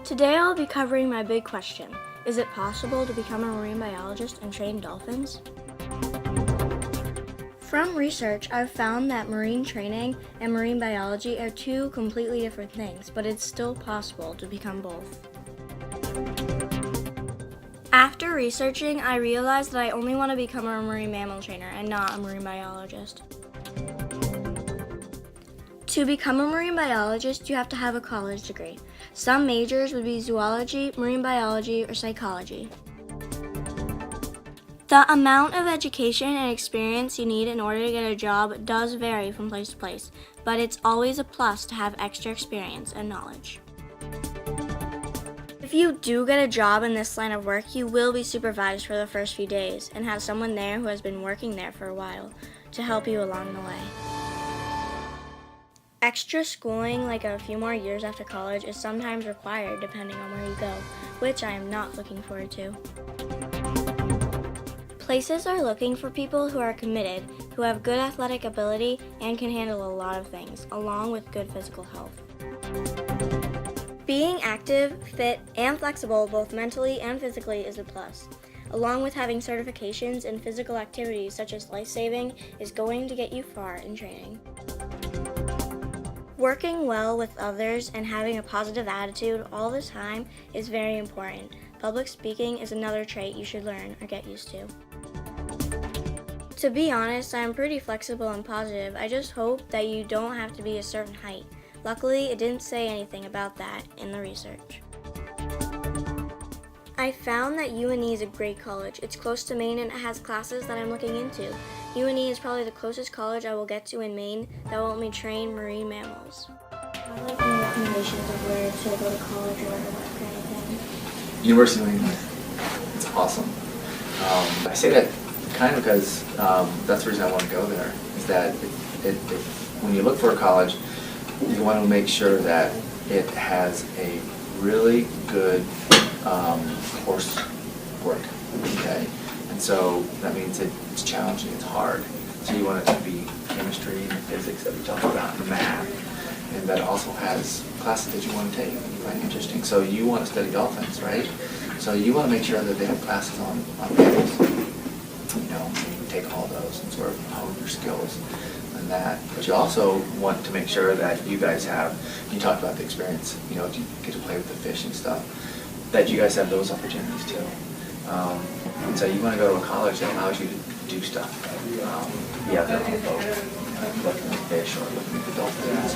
Today I'll be covering my big question. Is it possible to become a marine biologist and train dolphins? From research, I've found that marine training and marine biology are two completely different things, but it's still possible to become both. After researching, I realized that I only want to become a marine mammal trainer and not a marine biologist. To become a marine biologist, you have to have a college degree. Some majors would be zoology, marine biology, or psychology. The amount of education and experience you need in order to get a job does vary from place to place, but it's always a plus to have extra experience and knowledge. If you do get a job in this line of work, you will be supervised for the first few days and have someone there who has been working there for a while to help you along the way. Extra schooling, like a few more years after college, is sometimes required depending on where you go, which I am not looking forward to. Places are looking for people who are committed, who have good athletic ability, and can handle a lot of things, along with good physical health. Being active, fit, and flexible both mentally and physically is a plus. Along with having certifications in physical activities such as life-saving is going to get you far in training. Working well with others and having a positive attitude all the time is very important. Public speaking is another trait you should learn or get used to. To be honest, I'm pretty flexible and positive. I just hope that you don't have to be a certain height. Luckily, it didn't say anything about that in the research. I found that UNE is a great college. It's close to Maine and it has classes that I'm looking into. UNE is probably the closest college I will get to in Maine that will let me train marine mammals. I'd like any recommendations of where to go to college or where to work or anything. University of Maine, it's awesome. I say that kind of because that's the reason I want to go there, is that when you look for a college, you want to make sure that it has a really good coursework, okay? And so that means it's challenging, it's hard. So you want it to be chemistry and physics that we talked about, and math, and that also has classes that you want to take and you find interesting. So you want to study dolphins, right? So you want to make sure that they have classes on mammals. You know, you take all those and sort of hone your skills in that. But you also want to make sure that you guys have, you talked about the experience, you know, you get to play with the fish and stuff, that you guys have those opportunities too. And so you want to go to a college that allows you to do stuff. Yeah, they're on a boat, looking at fish or looking at the dolphins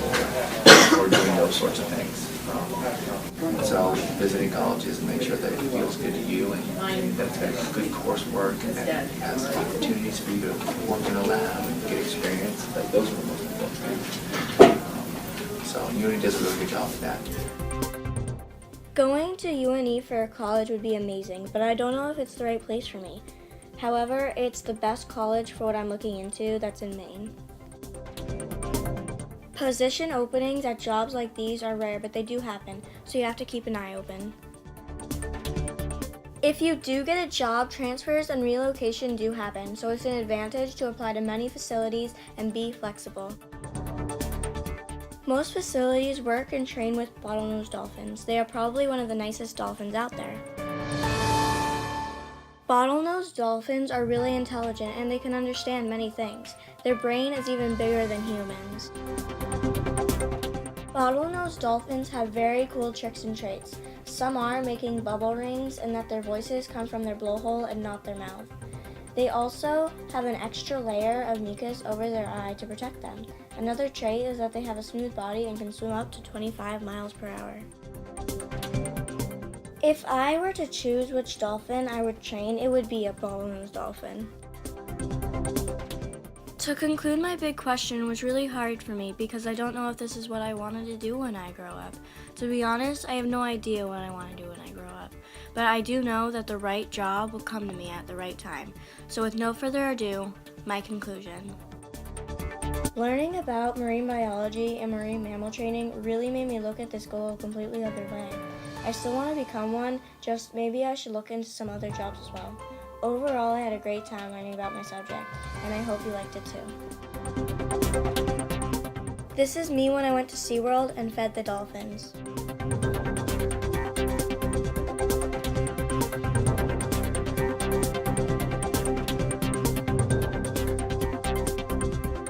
or doing those sorts of things. So visiting colleges and make sure that it feels good to you and that it's got good coursework and that it has opportunities for you to work in a lab and get experience. Like those are the most important things. So UNE does a really good job of that. Going to UNE for a college would be amazing, but I don't know if it's the right place for me. However, it's the best college for what I'm looking into that's in Maine. Position openings at jobs like these are rare, but they do happen, so you have to keep an eye open. If you do get a job, transfers and relocation do happen, so it's an advantage to apply to many facilities and be flexible. Most facilities work and train with bottlenose dolphins. They are probably one of the nicest dolphins out there. Bottlenose dolphins are really intelligent and they can understand many things. Their brain is even bigger than humans. Bottlenose dolphins have very cool tricks and traits. Some are making bubble rings and that their voices come from their blowhole and not their mouth. They also have an extra layer of mucus over their eye to protect them. Another trait is that they have a smooth body and can swim up to 25 miles per hour. If I were to choose which dolphin I would train, it would be a bottlenose dolphin. To conclude, my big question was really hard for me because I don't know if this is what I wanted to do when I grow up. To be honest, I have no idea what I want to do when I grow up, but I do know that the right job will come to me at the right time. So with no further ado, my conclusion. Learning about marine biology and marine mammal training really made me look at this goal a completely other way. I still want to become one, just maybe I should look into some other jobs as well. Overall, I had a great time learning about my subject, and I hope you liked it too. This is me when I went to SeaWorld and fed the dolphins.